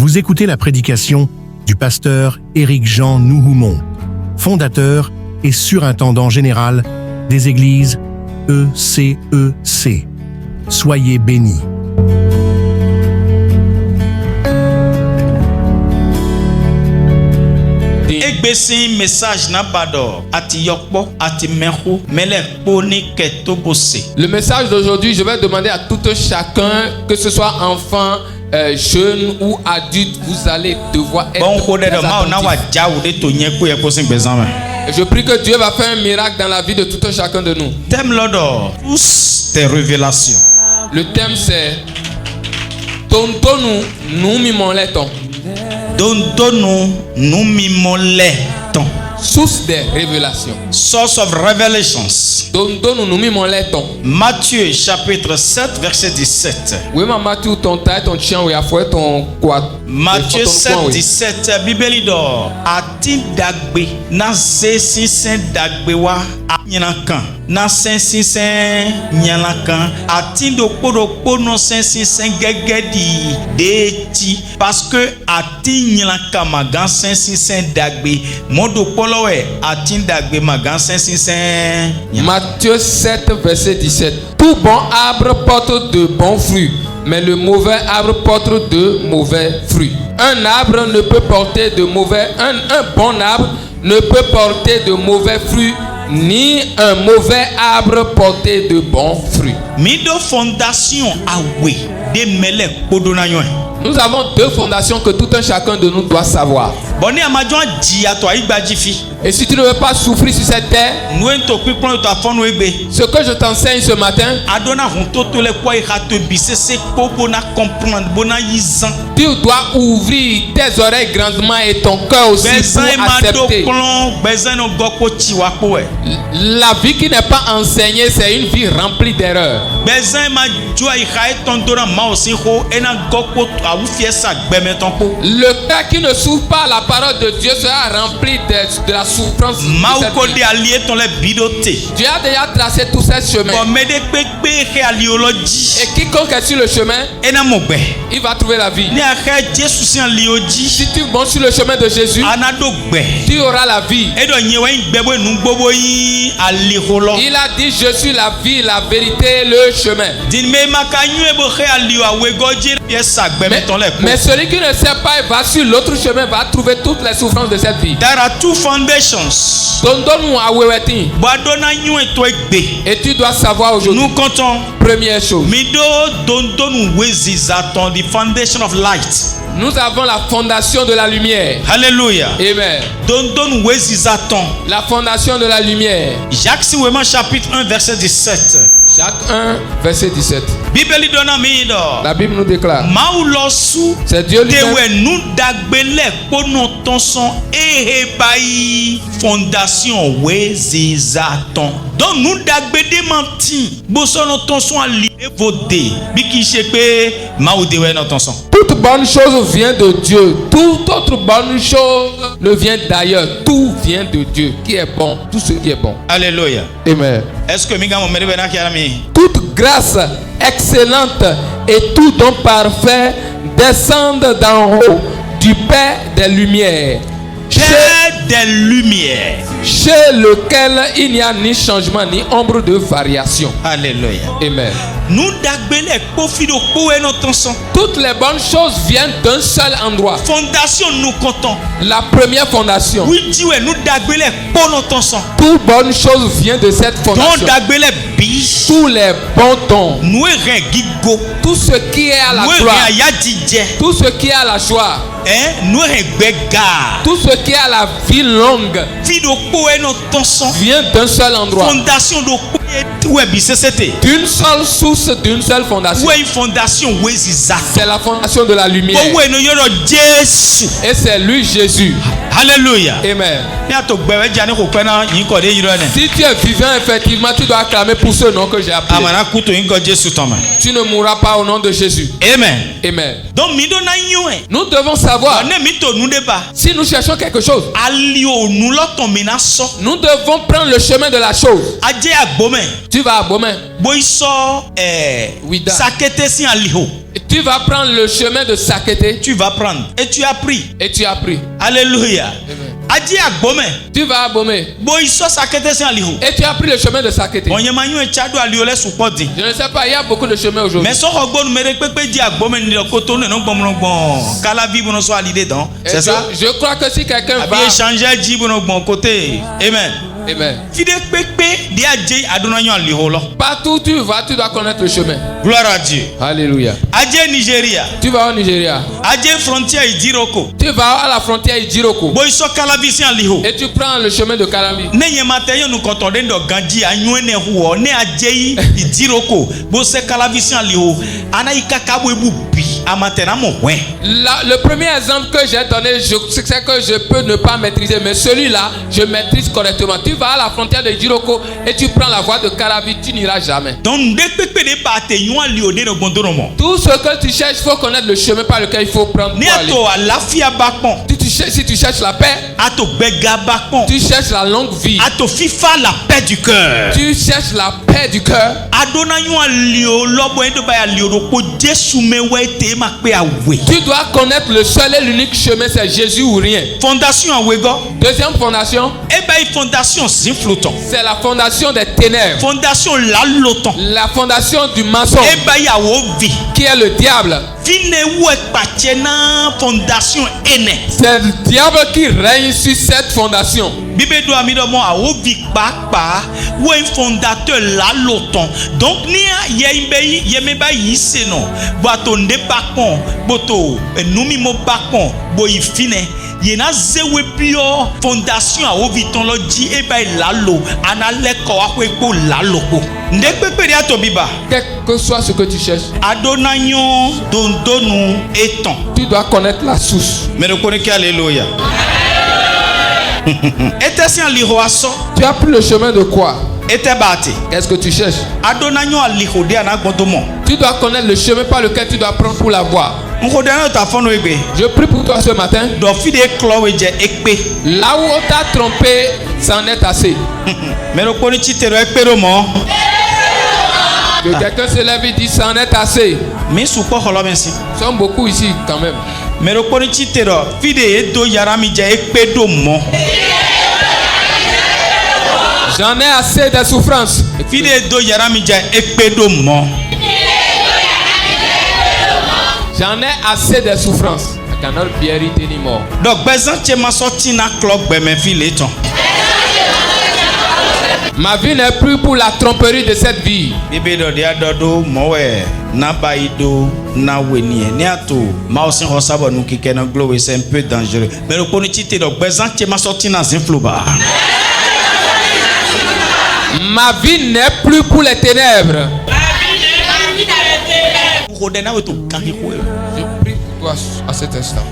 Vous écoutez la prédication du pasteur Éric-Jean Nouhoumont, fondateur et surintendant général des églises ECEC. Soyez bénis. Egbesi message na bado ati yokpo ati menhu mele poni ketobose. Le message d'aujourd'hui, je vais demander à tout un chacun, que ce soit enfant, jeune ou adulte, vous allez devoir être très attentif. Je prie que Dieu va faire un miracle dans la vie de tout un chacun de nous. Thème l'odor, tous tes révélations. Le thème c'est Tontonu nous mimoleton. Tontonu nous mimoleton. Source des révélations. Source of revelations. Tontonu nous mimoleton. Matthieu chapitre 7 verset 17. Oui, ma Matthieu ton taille ton chien oui a fait ton quoi. Matthieu 7 17 Bible d'or ati dagbe na sesi sen dagbe wa anyankan na sensi sen nyankan ati dokpo no sensi sen gegedi deti parce que ati nyankan magan sensi sen dagbe modo polowe ati dagbe magan sensi sen. Matthieu 7 verset 17. Tout bon arbre porte de bons fruits, mais le mauvais arbre porte de mauvais fruits. Un arbre ne peut porter de mauvais, un bon arbre ne peut porter de mauvais fruits, ni un mauvais arbre porter de bons fruits. Mido fondation awe de mele kodonayon. Nous avons deux fondations que tout un chacun de nous doit savoir. Et si tu ne veux pas souffrir sur cette terre, ce que je t'enseigne ce matin, tu dois ouvrir tes oreilles grandement et ton cœur aussi pour accepter. La vie qui n'est pas enseignée, c'est une vie remplie d'erreurs. Le cœur qui ne souffre pas la parole de Dieu sera rempli de la souffrance. Dieu a déjà tracé tous ces chemins. Et quiconque est sur le chemin, il va trouver la vie. Si tu es bon sur le chemin de Jésus, tu auras la vie. Il a dit: je suis la vie, la vérité, le chemin. Mais celui qui ne sait pas, il va sur l'autre chemin, va trouver toutes les souffrances de cette vie. There are two foundations. Et tu dois savoir aujourd'hui. Nous comptons. Première chose. The foundation of light. Nous avons la fondation de la lumière. Alléluia. Amen. La fondation de la lumière. Jacques chapitre 1 verset 17. Jacques 1 verset 17. La Bible nous déclare. C'est Dieu lui-même. Fondation donc nous dagbe démenti bosono tonson ali voter biki chepe maoudewe no tonson. Toute bonne chose vient de Dieu. Toute autre bonne chose ne vient d'ailleurs. Tout vient de Dieu qui est bon. Tout ce qui est bon. Alléluia. Amen. Est-ce que minga mo merebe na kiarami? Toute grâce excellente et tout don parfait descendent d'en haut du Père des lumières. Des lumières, chez lequel il n'y a ni changement ni ombre de variation. Alléluia. Amen. Nous dagbele kofido kowe no tonson. Toutes les bonnes choses viennent d'un seul endroit. Fondation nous comptons. La première fondation. Oui, Dieu nous dagbele po no tonson. Toute bonne chose vient de cette fondation. Don dagbele bi. Tous les bons dons. Nous gigo. Tout ce qui est à la gloire. Tout ce qui est à la joie. Nous tout ce qui est à la vie longue vient d'un seul endroit. Fondation d'une seule source, d'une seule fondation. C'est la fondation de la lumière. Et c'est lui Jésus. Alléluia. Amen. Si tu es vivant, effectivement, tu dois acclamer pour ce nom que j'ai appelé. Tu ne mourras pas au nom de Jésus. Amen. Amen. Nous devons savoir. Si nous cherchons quelque chose, nous devons prendre le chemin de la chose. Tu vas à Bomé. Boiso Ouida. sakete si aliho. Tu vas prendre le chemin de Sakete. Tu vas prendre et tu as pris. Et tu as pris. Alléluia. Amen. Adi agbome. Tu vas à Bomé. Boiso sakete si aliho. Et tu as pris le chemin de Sakete. Onyemanyu echado aliole supporti. Je ne sais pas, il y a beaucoup de chemins aujourd'hui. Mais so hogbo numere pepe di agbome ni koto ne no gbon. Kala vi bono so ali dedans. C'est ça? Je crois que si quelqu'un va... Abi échanger ji bono gbon côté. Amen. Amen. Fide pepe di aje adonanyo aliho lo. Partout où tu vas, tu dois connaître le chemin. Gloire à Dieu. Alléluia. Aje Nigeria. Tu vas au Nigeria. Aje frontière Idiroko. Tu vas à la frontière Idjiroko. Boiso kala vi si aliho. Et tu prends le chemin de Kalami. Ne yemate yo nu kotonde ndo ganji anyuene huo ne aje Idiroko. Bo se kala vi si aliho. Ana ikaka bo ebubi amatena mo wen. Le premier exemple que j'ai donné, c'est que je peux ne pas maîtriser, mais celui-là, je maîtrise correctement. Tu vas à la frontière de Djiroko et tu prends la voie de Kalavi, tu n'iras jamais. Donc, tout ce que tu cherches, il faut connaître le chemin par lequel il faut prendre pour aller. Si tu cherches la paix, tu cherches la longue vie, la paix du cœur. tu cherches la paix du cœur. Tu dois connaître le seul et l'unique chemin, c'est Jésus ou rien. Fondation à Wego. Deuxième fondation, fondation Zinfloton. c'est la fondation des ténèbres. Fondation Laloton. La fondation du mensonge, qui est le diable. Fondation Ene. C'est le diable qui règne sur cette fondation. Bible doit mi domo a ovi papa ou un fondateur Laloton. Donc ni yembe yemeba yiseno. Boato nde bakon boto numi mo bakon boy fine. Yena zewe bio fondation a oviton lo di eba lalo analeko akwepo laloko. Nde pepe dia to biba. Quel que soit ce que tu cherches, Adonanyo dondonu eton. tu dois connaître la source. Mais reconnais alléluia. Était-ce un liroasso? Tu as pris le chemin de quoi? Était bâti. Qu'est-ce que tu cherches? Adonanyo alihode anagondomo. Tu dois connaître le chemin par lequel tu dois prendre pour la voir. Je prie pour toi ce matin. Là où on t'a trompé, c'en est assez. Que quelqu'un se lève et dit c'en est assez. Nous sommes beaucoup ici quand même. J'en ai assez de souffrance. J'en ai assez de souffrance. I cannot bear it anymore. Donc, ma vie n'est plus pour la tromperie de cette vie. C'est un peu dangereux. Mais le ma vie n'est plus pour les ténèbres. Je prie pour toi à cet instant.